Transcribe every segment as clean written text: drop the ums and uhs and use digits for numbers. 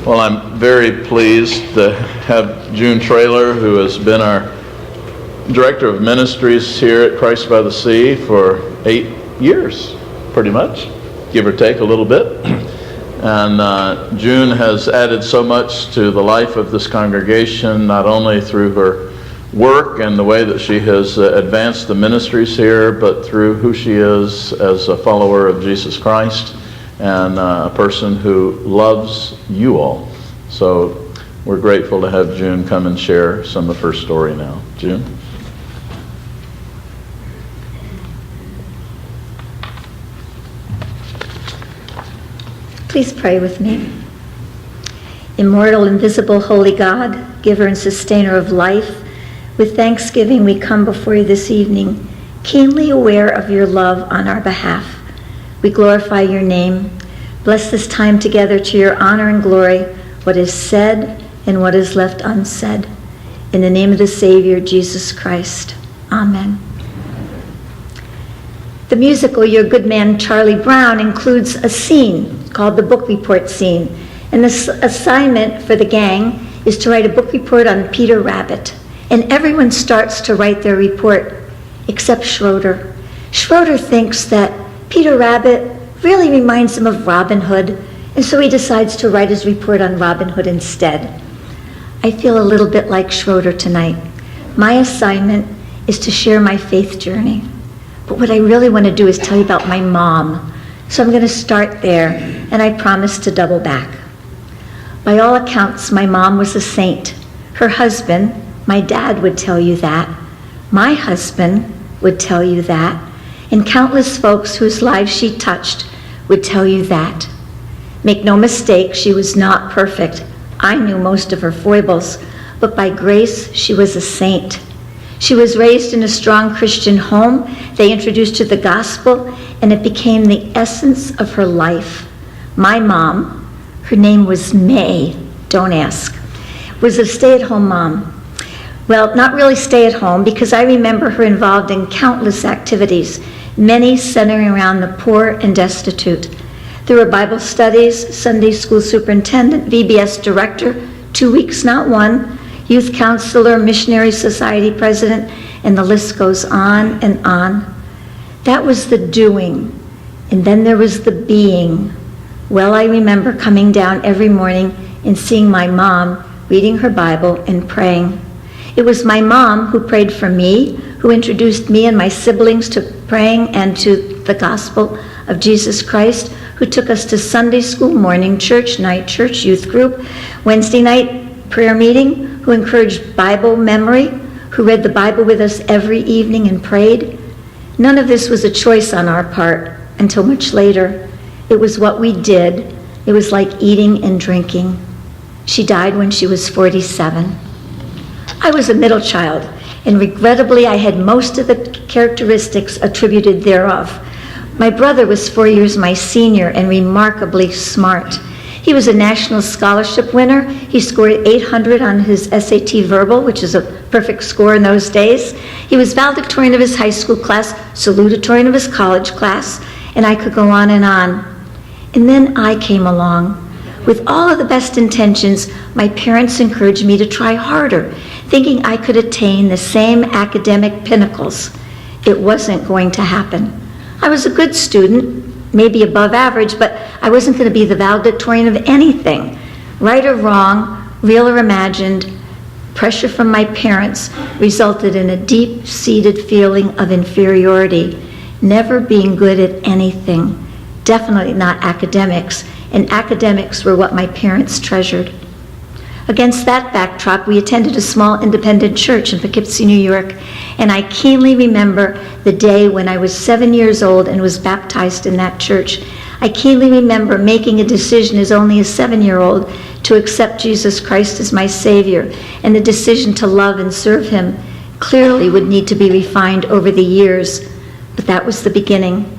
Well, I'm very pleased to have June Traylor, who has been our Director of Ministries here at Christ by the Sea for 8 years, pretty much, give or take a little bit. And June has added so much to the life of this congregation, not only through her work and the way that she has advanced the ministries here, but through who she is as a follower of Jesus Christ and a person who loves you all. So we're grateful to have June come and share some of her story now. June? Please pray with me. Immortal, invisible, holy God, giver and sustainer of life, with thanksgiving we come before you this evening, keenly aware of your love on our behalf. We glorify your name. Bless this time together to your honor and glory, what is said and what is left unsaid. In the name of the Savior, Jesus Christ. Amen. The musical Your Good Man, Charlie Brown includes a scene called the book report scene. And the assignment for the gang is to write a book report on Peter Rabbit. And everyone starts to write their report, except Schroeder. Schroeder thinks that Peter Rabbit really reminds him of Robin Hood, and so he decides to write his report on Robin Hood instead. I feel a little bit like Schroeder tonight. My assignment is to share my faith journey. But what I really want to do is tell you about my mom. So I'm going to start there, and I promise to double back. By all accounts, my mom was a saint. Her husband, my dad, would tell you that. My husband would tell you that. And countless folks whose lives she touched would tell you that. Make no mistake, she was not perfect. I knew most of her foibles, but by grace, she was a saint. She was raised in a strong Christian home. They introduced her to the gospel, and it became the essence of her life. My mom, her name was May, don't ask, was a stay-at-home mom. Well, not really stay-at-home, because I remember her involved in countless activities, many centering around the poor and destitute. There were Bible studies, Sunday school superintendent, VBS director, 2 weeks, not one, youth counselor, missionary society president, and the list goes on and on. That was the doing, and then there was the being. Well, I remember coming down every morning and seeing my mom reading her Bible and praying. It was my mom who prayed for me, who introduced me and my siblings to praying and to the gospel of Jesus Christ, who took us to Sunday school, morning church, night church, youth group, Wednesday night prayer meeting, who encouraged Bible memory, who read the Bible with us every evening and prayed. None of this was a choice on our part until much later. It was what we did. It was like eating and drinking. She died when she was 47. I was a middle child, and regrettably I had most of the characteristics attributed thereof. My brother was 4 years my senior and remarkably smart. He was a national scholarship winner. He scored 800 on his SAT verbal, which is a perfect score in those days. He was valedictorian of his high school class, salutatorian of his college class, and I could go on. And then I came along. With all of the best intentions, my parents encouraged me to try harder, thinking I could attain the same academic pinnacles. It wasn't going to happen. I was a good student, maybe above average, but I wasn't going to be the valedictorian of anything. Right or wrong, real or imagined, pressure from my parents resulted in a deep-seated feeling of inferiority, never being good at anything, definitely not academics, and academics were what my parents treasured. Against that backdrop, we attended a small independent church in Poughkeepsie, New York, and I keenly remember the day when I was 7 years old and was baptized in that church. I keenly remember making a decision as only a 7-year-old to accept Jesus Christ as my Savior, and the decision to love and serve Him clearly would need to be refined over the years, but that was the beginning.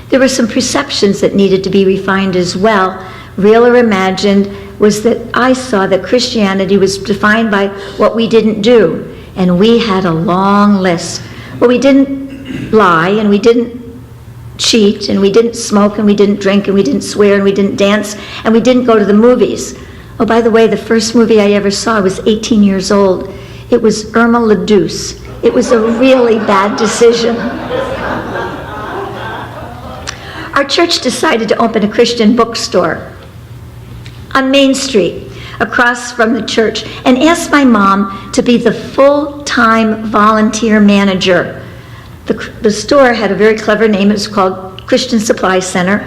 There were some perceptions that needed to be refined as well, real or imagined, was that I saw that Christianity was defined by what we didn't do, and we had a long list. Well, we didn't lie, and we didn't cheat, and we didn't smoke, and we didn't drink, and we didn't swear, and we didn't dance, and we didn't go to the movies. Oh, by the way, the first movie I ever saw, I was 18 years old. It was Irma la Douce. It was a really bad decision. Our church decided to open a Christian bookstore on Main Street, across from the church, and asked my mom to be the full-time volunteer manager. The store had a very clever name. It was called Christian Supply Center,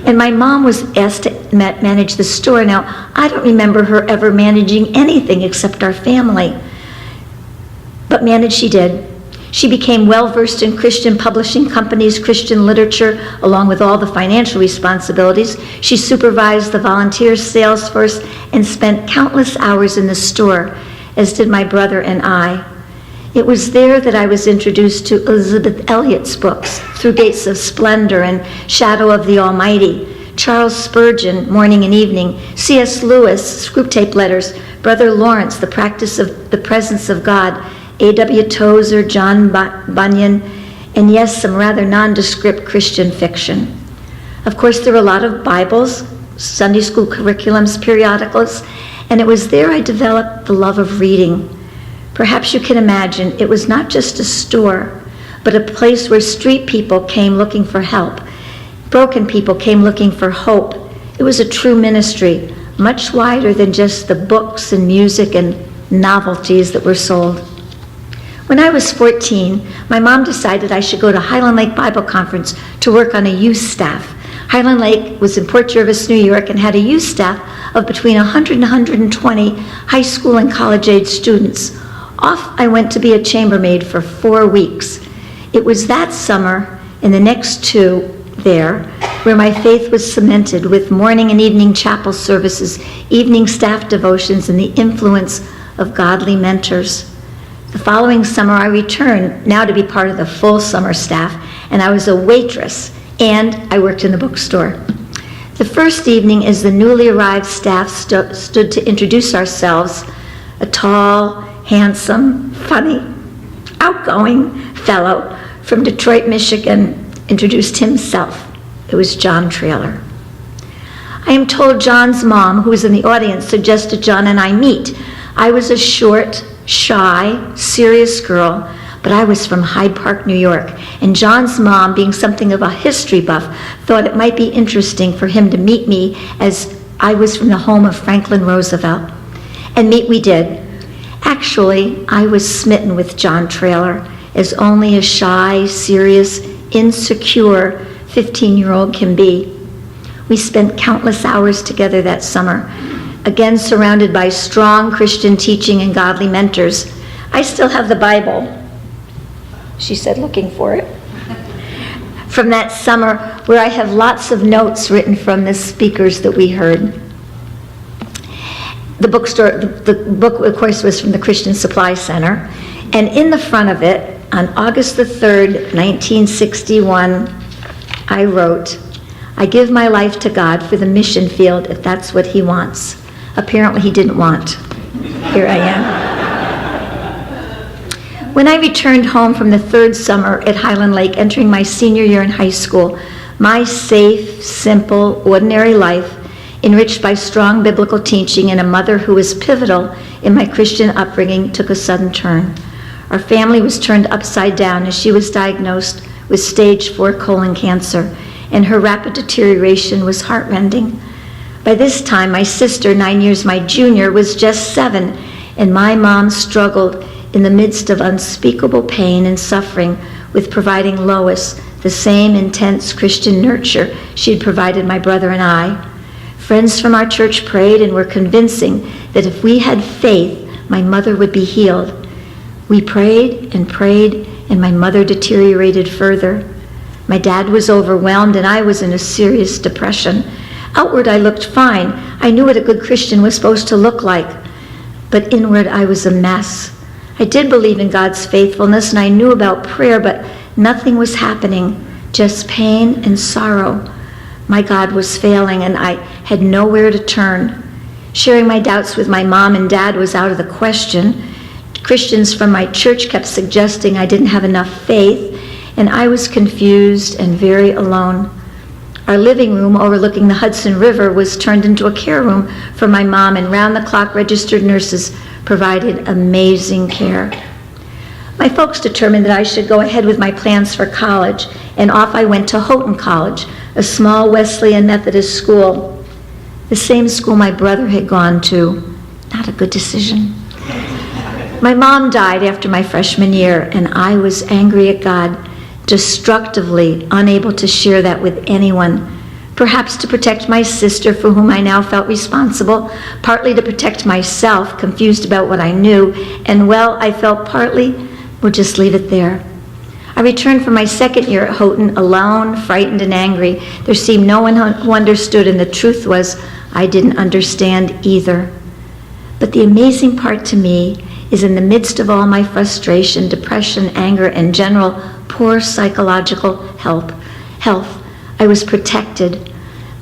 and my mom was asked to manage the store. Now, I don't remember her ever managing anything except our family, but manage she did. She became well-versed in Christian publishing companies, Christian literature, along with all the financial responsibilities. She supervised the volunteer sales force and spent countless hours in the store, as did my brother and I. It was there that I was introduced to Elizabeth Elliot's books, Through Gates of Splendor and Shadow of the Almighty, Charles Spurgeon, Morning and Evening, C.S. Lewis, Screwtape Letters, Brother Lawrence, The Practice of the Presence of God, A.W. Tozer, John Bunyan, and yes, some rather nondescript Christian fiction. Of course, there were a lot of Bibles, Sunday school curriculums, periodicals, and it was there I developed the love of reading. Perhaps you can imagine, it was not just a store, but a place where street people came looking for help. Broken people came looking for hope. It was a true ministry, much wider than just the books and music and novelties that were sold. When I was 14, my mom decided I should go to Highland Lake Bible Conference to work on a youth staff. Highland Lake was in Port Jervis, New York, and had a youth staff of between 100 and 120 high school and college-age students. Off I went to be a chambermaid for 4 weeks. It was that summer and the next 2 there where my faith was cemented with morning and evening chapel services, evening staff devotions, and the influence of godly mentors. The following summer I returned, now to be part of the full summer staff, and I was a waitress, and I worked in the bookstore. The first evening, as the newly arrived staff stood to introduce ourselves, a tall, handsome, funny, outgoing fellow from Detroit, Michigan, introduced himself. It was John Traylor. I am told John's mom, who was in the audience, suggested John and I meet. I was a short, shy, serious girl, but I was from Hyde Park, New York, and John's mom, being something of a history buff, thought it might be interesting for him to meet me, as I was from the home of Franklin Roosevelt. And meet we did. Actually, I was smitten with John Traylor, as only a shy, serious, insecure 15-year-old can be. We spent countless hours together that summer, again surrounded by strong Christian teaching and godly mentors. I still have the Bible, she said, looking for it, from that summer, where I have lots of notes written from the speakers that we heard. The book, of course, was from the Christian Supply Center, and in the front of it, on August the 3rd, 1961, I wrote, "I give my life to God for the mission field if that's what he wants." Apparently he didn't want. Here I am. When I returned home from the 3rd summer at Highland Lake, entering my senior year in high school, my safe, simple, ordinary life, enriched by strong biblical teaching and a mother who was pivotal in my Christian upbringing, took a sudden turn. Our family was turned upside down as she was diagnosed with stage 4 colon cancer, and her rapid deterioration was heartrending. By this time, my sister, 9 years my junior, was just 7, and my mom struggled in the midst of unspeakable pain and suffering with providing Lois the same intense Christian nurture she had provided my brother and I. Friends from our church prayed and were convincing that if we had faith, my mother would be healed. We prayed, and my mother deteriorated further. My dad was overwhelmed, and I was in a serious depression. Outward, I looked fine. I knew what a good Christian was supposed to look like. But inward, I was a mess. I did believe in God's faithfulness, and I knew about prayer, but nothing was happening, just pain and sorrow. My God was failing, and I had nowhere to turn. Sharing my doubts with my mom and dad was out of the question. Christians from my church kept suggesting I didn't have enough faith, and I was confused and very alone. Our living room overlooking the Hudson River was turned into a care room for my mom, and round-the-clock registered nurses provided amazing care. My folks determined that I should go ahead with my plans for college, and off I went to Houghton College, a small Wesleyan Methodist school, the same school my brother had gone to. Not a good decision. My mom died after my freshman year, and I was angry at God, destructively unable to share that with anyone, perhaps to protect my sister, for whom I now felt responsible, partly to protect myself, confused about what I knew, and well, I felt partly, we'll just leave it there. I returned from my second year at Houghton alone, frightened and angry. There seemed no one who understood, and the truth was, I didn't understand either. But the amazing part to me is in the midst of all my frustration, depression, anger, and general poor psychological health, I was protected.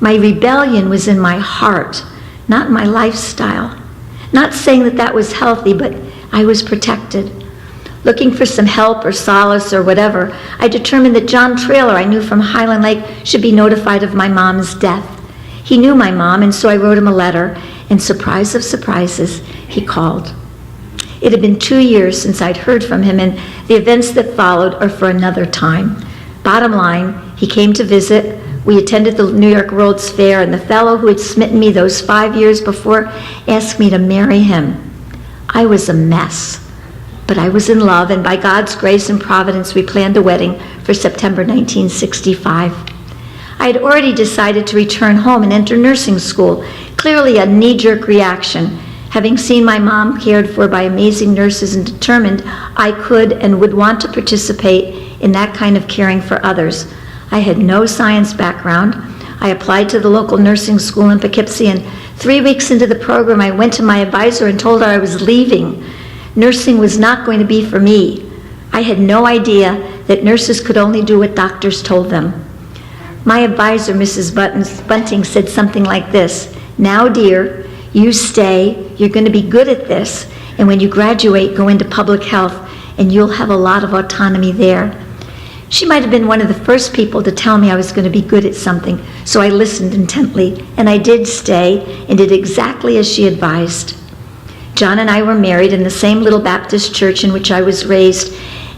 My rebellion was in my heart, not in my lifestyle. Not saying that that was healthy, but I was protected. Looking for some help or solace or whatever, I determined that John Traylor, I knew from Highland Lake, should be notified of my mom's death. He knew my mom, and so I wrote him a letter, and surprise of surprises, he called. It had been 2 years since I'd heard from him, and the events that followed are for another time. Bottom line, he came to visit. We attended the New York World's Fair, and the fellow who had smitten me those 5 years before asked me to marry him. I was a mess, but I was in love, and by God's grace and providence, we planned a wedding for September 1965. I had already decided to return home and enter nursing school, clearly a knee-jerk reaction, having seen my mom cared for by amazing nurses and determined I could and would want to participate in that kind of caring for others. I had no science background. I applied to the local nursing school in Poughkeepsie, and 3 weeks into the program, I went to my advisor and told her I was leaving. Nursing was not going to be for me. I had no idea that nurses could only do what doctors told them. My advisor, Mrs. Bunting, said something like this: "Now, dear, you stay, you're going to be good at this, and when you graduate, go into public health, and you'll have a lot of autonomy there." She might have been one of the first people to tell me I was going to be good at something, so I listened intently, and I did stay and did exactly as she advised. John and I were married in the same little Baptist church in which I was raised,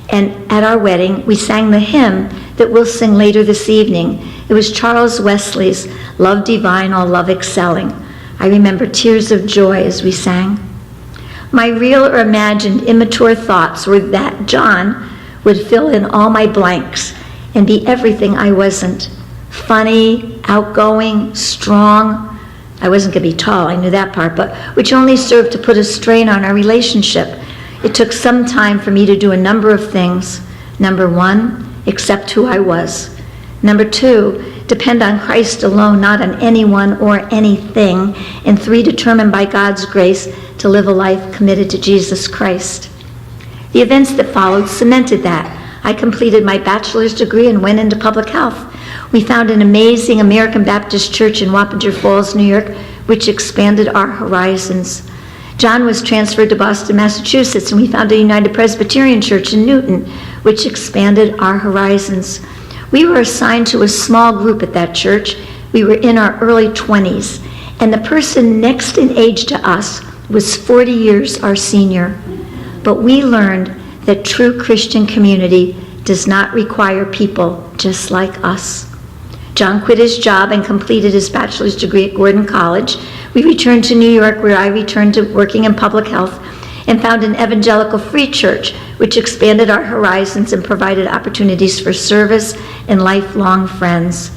and at our wedding, we sang the hymn that we'll sing later this evening. It was Charles Wesley's "Love Divine, All Love Excelling." I remember tears of joy as we sang. My real or imagined immature thoughts were that John would fill in all my blanks and be everything I wasn't. Funny, outgoing, strong. I wasn't going to be tall, I knew that part, but which only served to put a strain on our relationship. It took some time for me to do a number of things. Number one, accept who I was. Number two, depend on Christ alone, not on anyone or anything. And three, determine by God's grace to live a life committed to Jesus Christ. The events that followed cemented that. I completed my bachelor's degree and went into public health. We found an amazing American Baptist church in Wappinger Falls, New York, which expanded our horizons. John was transferred to Boston, Massachusetts, and we found a United Presbyterian church in Newton, which expanded our horizons. We were assigned to a small group at that church. We were in our early 20s, and the person next in age to us was 40 years our senior. But we learned that true Christian community does not require people just like us. John quit his job and completed his bachelor's degree at Gordon College. We returned to New York, where I returned to working in public health, and found an evangelical free church, which expanded our horizons and provided opportunities for service and lifelong friends.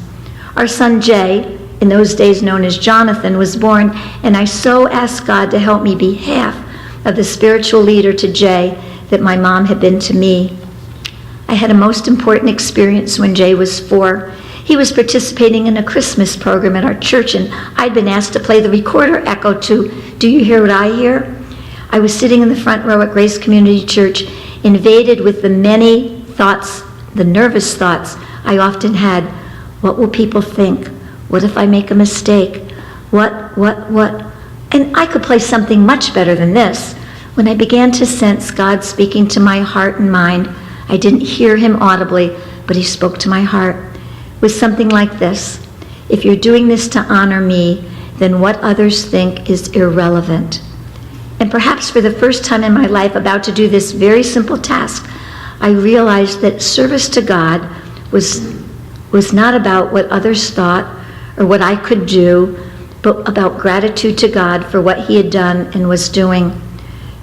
Our son Jay, in those days known as Jonathan, was born, and I so asked God to help me be half of the spiritual leader to Jay that my mom had been to me. I had a most important experience when Jay was 4. He was participating in a Christmas program at our church, and I'd been asked to play the recorder echo to "Do You Hear What I Hear?" I was sitting in the front row at Grace Community Church, invaded with the many thoughts, the nervous thoughts I often had. What will people think? What if I make a mistake? What? And I could play something much better than this. When I began to sense God speaking to my heart and mind, I didn't hear him audibly, but he spoke to my heart with something like this: If you're doing this to honor me, then what others think is irrelevant. And perhaps for the first time in my life, about to do this very simple task, I realized that service to God was not about what others thought or what I could do, but about gratitude to God for what he had done and was doing.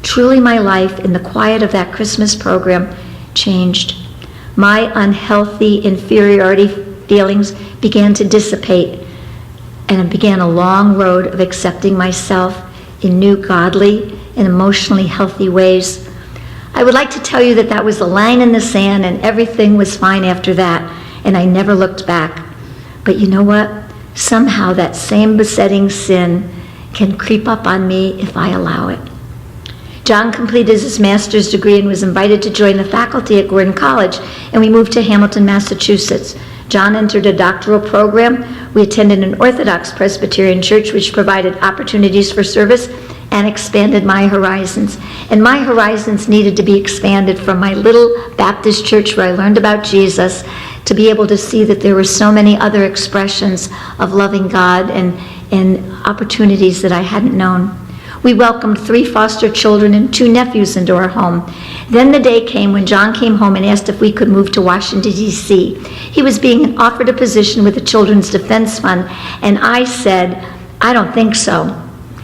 Truly, my life in the quiet of that Christmas program changed. My unhealthy inferiority feelings began to dissipate, and it began a long road of accepting myself in new godly and emotionally healthy ways. I would like to tell you that that was a line in the sand and everything was fine after that, and I never looked back. But you know what? Somehow that same besetting sin can creep up on me if I allow it. John completed his master's degree and was invited to join the faculty at Gordon College, and we moved to Hamilton, Massachusetts. John entered a doctoral program. We attended an Orthodox Presbyterian church which provided opportunities for service and expanded my horizons. And my horizons needed to be expanded from my little Baptist church where I learned about Jesus to be able to see that there were so many other expressions of loving God and opportunities that I hadn't known. We welcomed 3 foster children and 2 nephews into our home. Then the day came when John came home and asked if we could move to Washington, D.C. He was being offered a position with the Children's Defense Fund, and I said, I don't think so.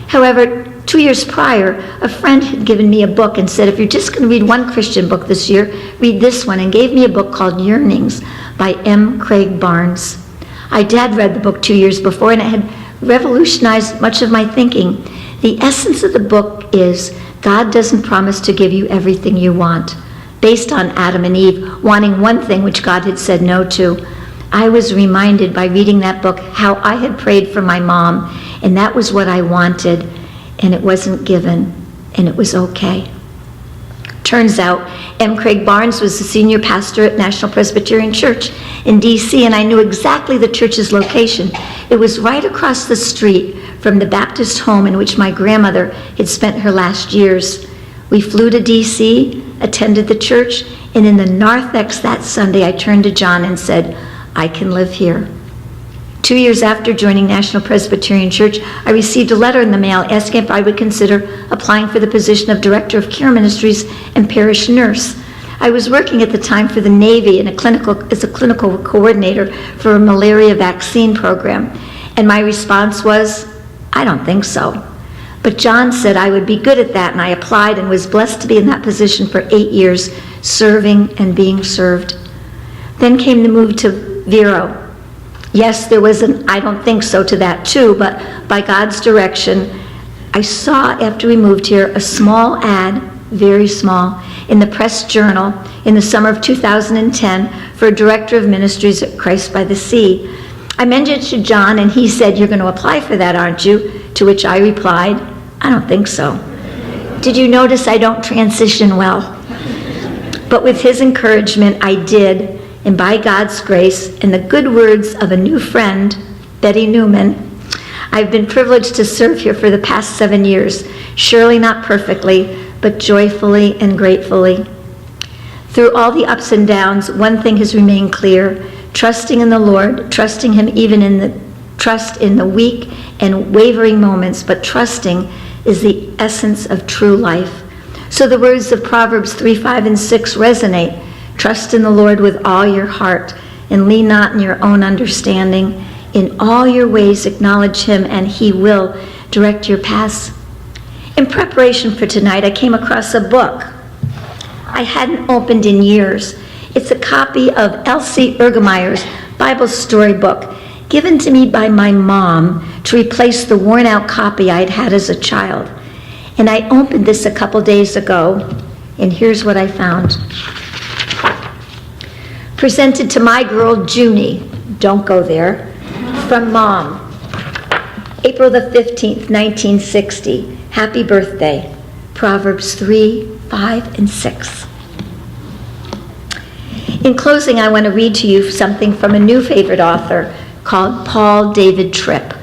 However, 2 years prior, a friend had given me a book and said, if you're just going to read one Christian book this year, read this one, and gave me a book called Yearnings by M. Craig Barnes. I had read the book 2 years before, and it had revolutionized much of my thinking. The essence of the book is God doesn't promise to give you everything you want. Based on Adam and Eve wanting one thing which God had said no to, I was reminded by reading that book how I had prayed for my mom, and that was what I wanted, and it wasn't given, and it was okay. Turns out, M. Craig Barnes was the senior pastor at National Presbyterian Church in D.C., and I knew exactly the church's location. It was right across the street from the Baptist home in which my grandmother had spent her last years. We flew to D.C., attended the church, and in the narthex that Sunday, I turned to John and said, I can live here. 2 years after joining National Presbyterian Church, I received a letter in the mail asking if I would consider applying for the position of Director of Care Ministries and Parish Nurse. I was working at the time for the Navy as a clinical coordinator for a malaria vaccine program, and my response was, I don't think so. But John said I would be good at that, and I applied and was blessed to be in that position for 8 years, serving and being served. Then came the move to Vero. Yes, there was an I don't think so to that too, but by God's direction, I saw after we moved here a small ad, very small, in the Press Journal in the summer of 2010 for a Director of Ministries at Christ by the Sea. I mentioned it to John, and he said, you're going to apply for that, aren't you? To which I replied, I don't think so. Did you notice I don't transition well? But with his encouragement, I did. And by God's grace and the good words of a new friend, Betty Newman, I've been privileged to serve here for the past 7 years, surely not perfectly, but joyfully and gratefully. Through all the ups and downs, one thing has remained clear: trusting in the Lord, trusting him even in the weak and wavering moments, but trusting is the essence of true life. So the words of Proverbs 3, 5, and 6 resonate. Trust in the Lord with all your heart, and lean not in your own understanding. In all your ways acknowledge him, and he will direct your paths. In preparation for tonight, I came across a book I hadn't opened in years. It's a copy of Elsie Ergemeyer's Bible story book, given to me by my mom to replace the worn-out copy I'd had as a child. And I opened this a couple days ago, and here's what I found. Presented to my girl, Junie. Don't go there. From Mom. April the 15th, 1960. Happy birthday. Proverbs 3, 5, and 6. In closing, I want to read to you something from a new favorite author called Paul David Tripp.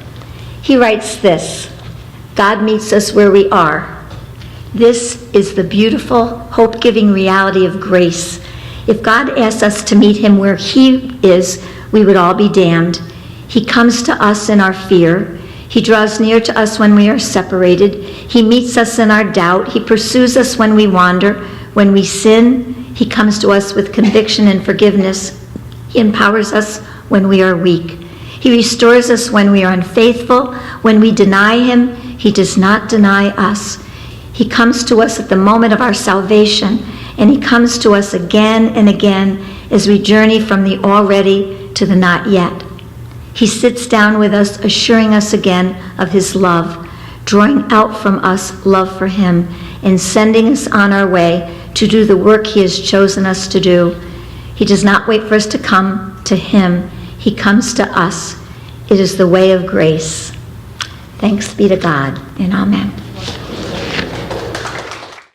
He writes this: God meets us where we are. This is the beautiful, hope-giving reality of grace. If God asked us to meet him where he is, we would all be damned. He comes to us in our fear. He draws near to us when we are separated. He meets us in our doubt. He pursues us when we wander. When we sin, he comes to us with conviction and forgiveness. He empowers us when we are weak. He restores us when we are unfaithful. When we deny him, he does not deny us. He comes to us at the moment of our salvation, and he comes to us again and again as we journey from the already to the not yet. He sits down with us, assuring us again of his love, drawing out from us love for him, and sending us on our way to do the work he has chosen us to do. He does not wait for us to come to him. He comes to us. It is the way of grace. Thanks be to God, and amen.